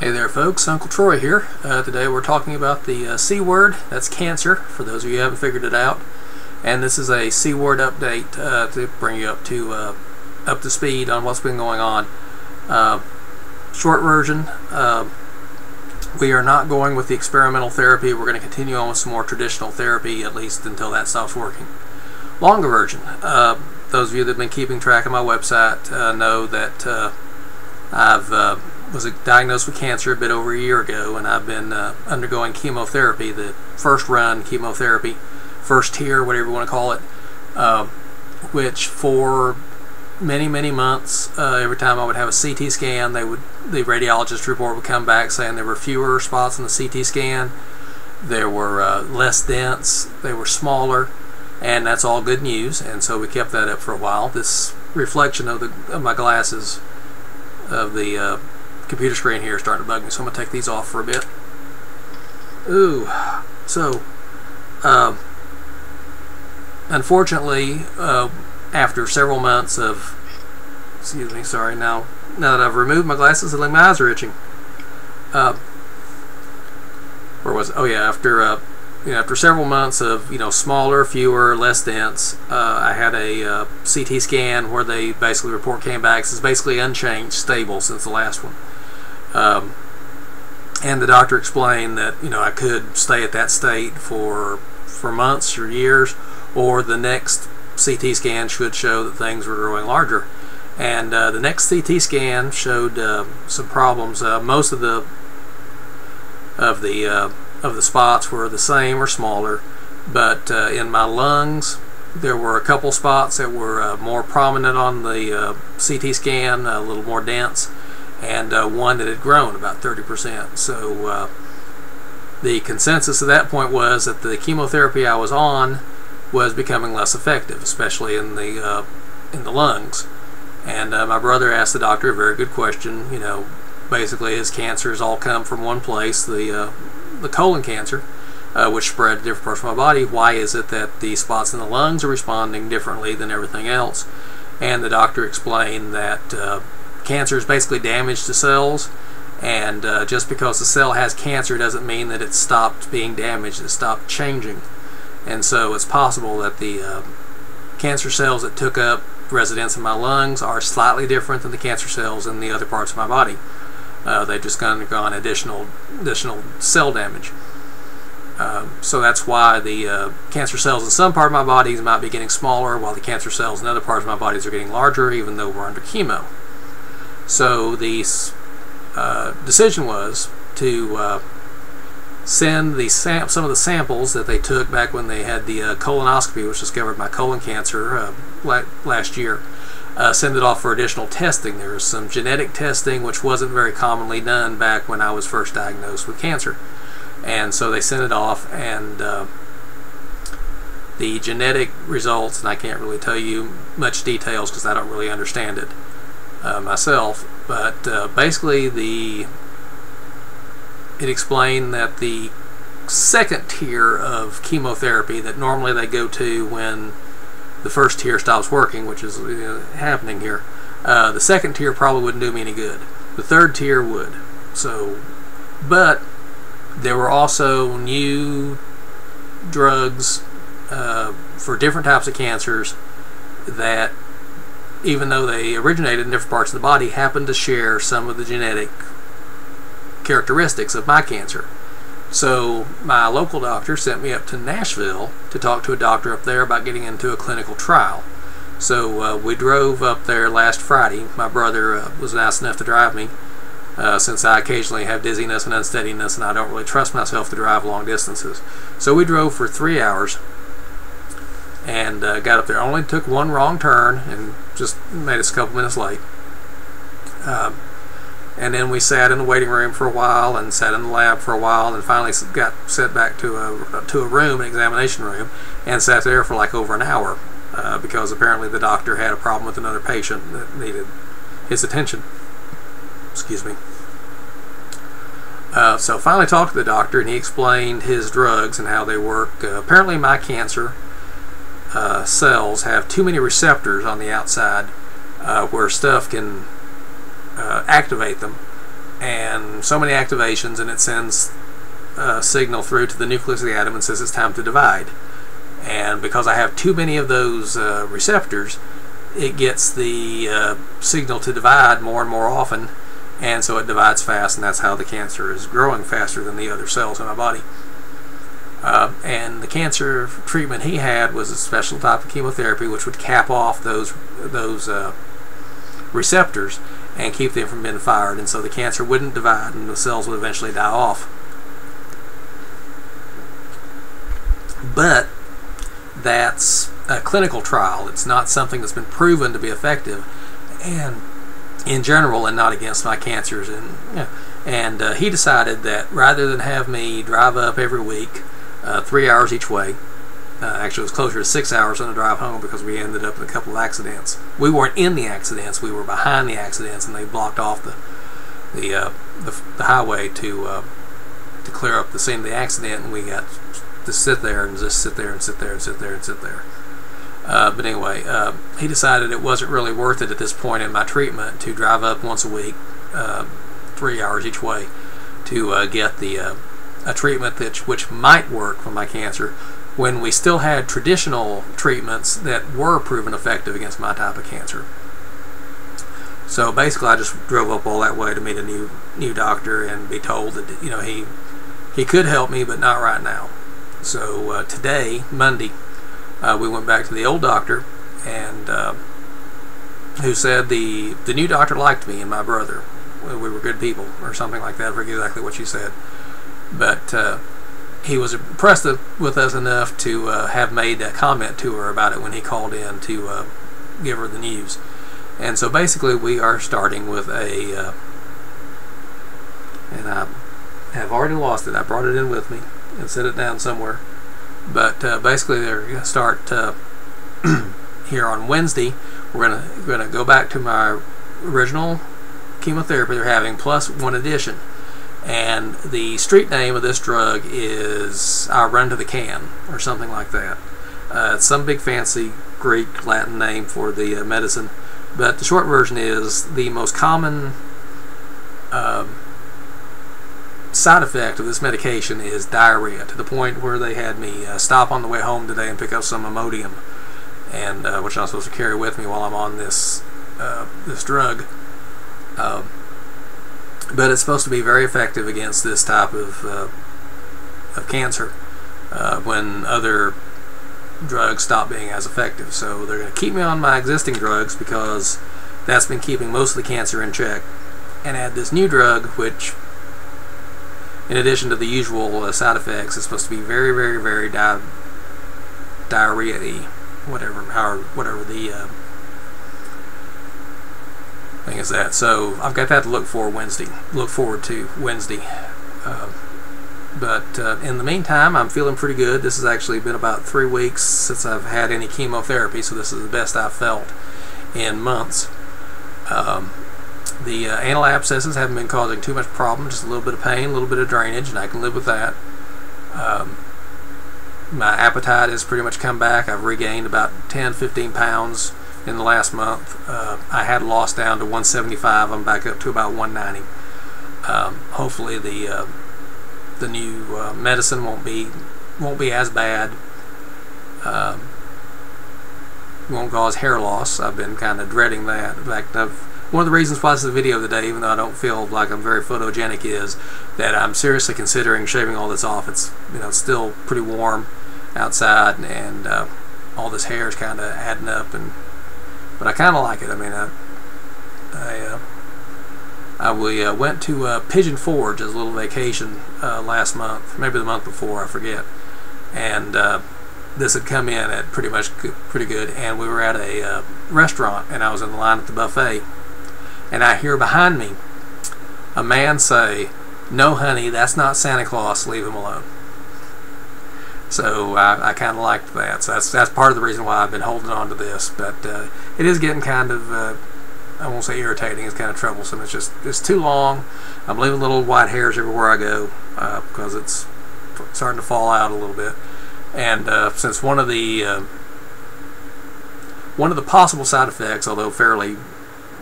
Hey there folks, Uncle Troy here. Today we're talking about the C word, that's cancer, for those of you who haven't figured it out. And this is a C word update to bring you up to speed on what's been going on. Short version, we are not going with the experimental therapy. We're going to continue on with some more traditional therapy, at least until that stops working. Longer version, those of you that have been keeping track of my website know that I was diagnosed with cancer a bit over a year ago, and I've been undergoing chemotherapy, the first run chemotherapy, first tier, whatever you want to call it, which for many months, every time I would have a CT scan, the radiologist report would come back saying there were fewer spots in the CT scan, there were less dense, they were smaller, and that's all good news. And so we kept that up for a while. This reflection of my glasses of the computer screen here is starting to bug me, so I'm going to take these off for a bit. Ooh, so unfortunately, after several months of, excuse me, sorry, now that I've removed my glasses, my eyes are itching. Where was it? Oh yeah, after several months of smaller, fewer, less dense, I had a CT scan where they basically report came back. It's basically unchanged, stable since the last one. And the doctor explained that I could stay at that state for months or years, or the next CT scan should show that things were growing larger. And the next CT scan showed some problems. Most of the spots were the same or smaller, but in my lungs there were a couple spots that were more prominent on the CT scan, a little more dense, and one that had grown about 30%. So the consensus at that point was that the chemotherapy I was on was becoming less effective, especially in the lungs. And my brother asked the doctor a very good question. Basically his cancer has all come from one place, the colon cancer, which spread to different parts of my body. Why is it that the spots in the lungs are responding differently than everything else? And the doctor explained that cancer is basically damage to cells, and just because the cell has cancer doesn't mean that it stopped being damaged, it stopped changing. And so it's possible that the cancer cells that took up residence in my lungs are slightly different than the cancer cells in the other parts of my body. They've just undergone additional cell damage. So that's why the cancer cells in some part of my bodies might be getting smaller, while the cancer cells in other parts of my bodies are getting larger, even though we're under chemo. So the decision was to send some of the samples that they took back when they had the colonoscopy, which discovered my colon cancer last year. Send it off for additional testing. There was some genetic testing which wasn't very commonly done back when I was first diagnosed with cancer, and so they sent it off, and the genetic results, and I can't really tell you much details because I don't really understand it myself, but basically it explained that the second tier of chemotherapy that normally they go to when the first tier stops working, which is happening here, the second tier probably wouldn't do me any good. The third tier would. So, but there were also new drugs for different types of cancers that, even though they originated in different parts of the body, happened to share some of the genetic characteristics of my cancer. So my local doctor sent me up to Nashville to talk to a doctor up there about getting into a clinical trial. So we drove up there last Friday. My brother was nice enough to drive me, since I occasionally have dizziness and unsteadiness, and I don't really trust myself to drive long distances. So we drove for 3 hours and got up there. Only took one wrong turn and just made us a couple minutes late. And then we sat in the waiting room for a while, and sat in the lab for a while, and finally got sent back to a room, an examination room, and sat there for like over an hour because apparently the doctor had a problem with another patient that needed his attention. Excuse me. So finally talked to the doctor, and he explained his drugs and how they work. Apparently my cancer cells have too many receptors on the outside where stuff can activate them, and so many activations, and it sends a signal through to the nucleus of the atom and says it's time to divide. And because I have too many of those receptors, it gets the signal to divide more and more often, and so it divides fast, and that's how the cancer is growing faster than the other cells in my body. And the cancer treatment he had was a special type of chemotherapy which would cap off those receptors and keep them from being fired, and so the cancer wouldn't divide and the cells would eventually die off. But that's a clinical trial. It's not something that's been proven to be effective and in general, and not against my cancers. And he decided that rather than have me drive up every week 3 hours each way, actually it was closer to 6 hours on the drive home because we ended up in a couple of accidents. We weren't in the accidents, we were behind the accidents, and they blocked off the highway to clear up the scene of the accident, and we got to sit there and just sit there and sit there and sit there and sit there. But anyway, he decided it wasn't really worth it at this point in my treatment to drive up once a week, 3 hours each way, to get a treatment which might work for my cancer, when we still had traditional treatments that were proven effective against my type of cancer. So basically, I just drove up all that way to meet a new doctor and be told that he could help me, but not right now. So today, Monday, we went back to the old doctor, and who said the new doctor liked me and my brother. We were good people, or something like that. I forget exactly what she said. But he was impressed with us enough to have made a comment to her about it when he called in to give her the news. And so basically we are starting with and I have already lost it. I brought it in with me and set it down somewhere. But basically they're going to start here on Wednesday. We're going to go back to my original chemotherapy they're having, plus one addition. And the street name of this drug is I Run to the Can, or something like that. It's some big fancy Greek, Latin name for the medicine. But the short version is the most common side effect of this medication is diarrhea, to the point where they had me stop on the way home today and pick up some Imodium, and which I'm supposed to carry with me while I'm on this drug. But it's supposed to be very effective against this type of cancer when other drugs stop being as effective. So they're going to keep me on my existing drugs because that's been keeping most of the cancer in check, and add this new drug, which, in addition to the usual side effects, is supposed to be very, very, very diarrhea-y, whatever the thing is that. So I've got that to look forward to Wednesday. But in the meantime, I'm feeling pretty good. This has actually been about 3 weeks since I've had any chemotherapy, so this is the best I've felt in months. The anal abscesses haven't been causing too much problem, just a little bit of pain, a little bit of drainage, and I can live with that. My appetite has pretty much come back. I've regained about 10-15 pounds in the last month. I had lost down to 175. I'm back up to about 190. Hopefully the new medicine won't be as bad. Won't cause hair loss. I've been kind of dreading that. In fact, one of the reasons why this is a video today, even though I don't feel like I'm very photogenic, is that I'm seriously considering shaving all this off. It's it's still pretty warm outside, and all this hair is kind of adding up, but I kind of like it. I mean, we went to Pigeon Forge as a little vacation last month, maybe the month before, I forget, and this had come in at pretty good, and we were at a restaurant, and I was in the line at the buffet, and I hear behind me a man say, "No, honey, that's not Santa Claus. Leave him alone." So I kind of liked that. So that's part of the reason why I've been holding on to this. But it is getting kind of, I won't say irritating, it's kind of troublesome. It's too long. I'm leaving little white hairs everywhere I go because it's starting to fall out a little bit. And since one of the possible side effects, although fairly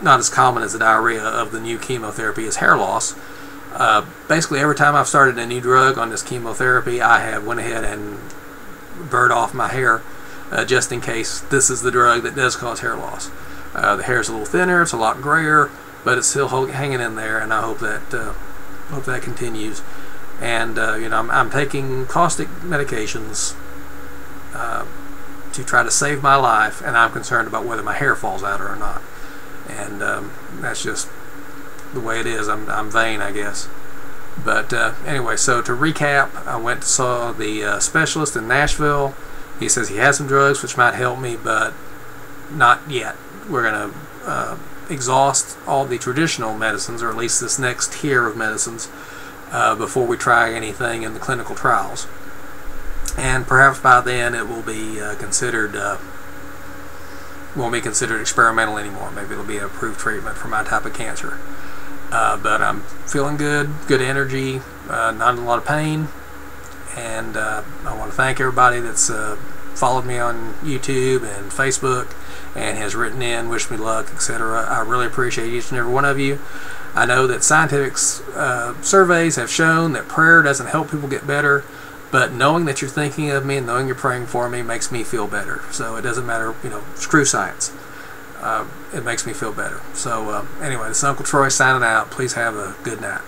not as common as the diarrhea of the new chemotherapy, is hair loss. Basically, every time I've started a new drug on this chemotherapy, I have went ahead and burnt off my hair just in case this is the drug that does cause hair loss. The hair is a little thinner, it's a lot grayer, but it's still hanging in there, and I hope that continues. And I'm taking caustic medications to try to save my life, and I'm concerned about whether my hair falls out or not. And that's just the way it is. I'm vain, I guess. But anyway, so to recap, I went and saw the specialist in Nashville. He says he has some drugs which might help me, but not yet. We're going to exhaust all the traditional medicines, or at least this next tier of medicines, before we try anything in the clinical trials. And perhaps by then it will be won't be considered experimental anymore. Maybe it'll be an approved treatment for my type of cancer. But I'm feeling good energy, not a lot of pain, and I want to thank everybody that's followed me on YouTube and Facebook and has written in, wished me luck, etc. I really appreciate each and every one of you. I know that scientific surveys have shown that prayer doesn't help people get better, but knowing that you're thinking of me and knowing you're praying for me makes me feel better. So it doesn't matter, screw science. It makes me feel better. So anyway, this is Uncle Troy signing out. Please have a good night.